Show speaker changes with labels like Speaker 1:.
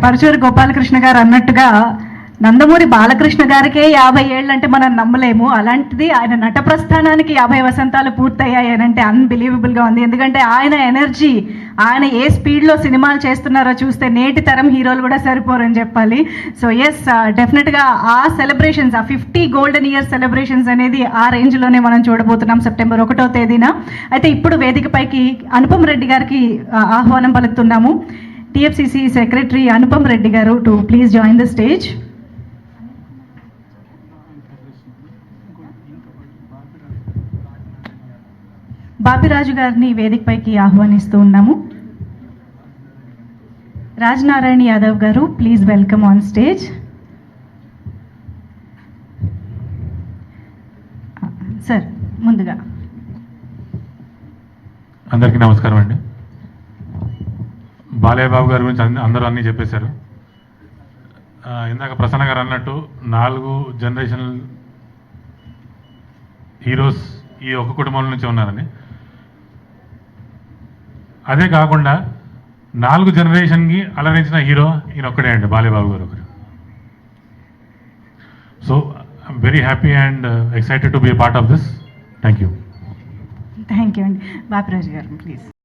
Speaker 1: పరచూరి గోపాలకృష్ణ గారు అన్నట్టుగా నందమూరి బాలకృష్ణ గారికే 50 ఏళ్ళు అంటే మనం నమ్మలేము. అలాంటిది ఆయన నట ప్రస్థానానికి 50 వసంతాలు పూర్తయ్యాయి అని అంటే అన్బిలీవబుల్గా ఉంది. ఎందుకంటే ఆయన ఎనర్జీ, ఆయన ఏ స్పీడ్లో సినిమాలు చేస్తున్నారో చూస్తే నేటి తరం హీరోలు కూడా సరిపోరని చెప్పాలి. సో ఎస్, డెఫినెట్గా ఆ సెలబ్రేషన్స్, ఆ 50 గోల్డెన్ ఇయర్ సెలబ్రేషన్స్ అనేది ఆ రేంజ్లోనే మనం చూడబోతున్నాం సెప్టెంబర్ 1వ తేదీన. అయితే ఇప్పుడు వేదికపైకి అనుపమ్ రెడ్డి గారికి ఆహ్వానం పలుకుతున్నాము. టిఎఫ్సిసి సెక్రటరీ అనుపమ్ రెడ్డి గారు to please join the stage. Bapiraju గారిని వేదికపైకి ఆహ్వానిస్తూ ఉన్నాము. రాజనారాయణ యాదవ్ గారు, please welcome on stage. Sir ముందుగా
Speaker 2: అందరికీ నమస్కారం అండి. బాలయ్య బాబు గారి గురించి అందరూ అన్నీ చెప్పేశారు. ఇందాక ప్రసన్న గారు అన్నట్టు 4 జనరేషన్ హీరోస్ ఈ ఒక్క కుటుంబం నుంచి ఉన్నారని. అదే కాకుండా 4 జనరేషన్కి అలరించిన హీరో ఈయన ఒక్కడే అండి, బాలయ్య బాబు గారు ఒకరు. So I'm very happy and excited to be part of this. Thank you.
Speaker 1: Thank you అండి. బాపిరాజు గారు ప్లీజ్.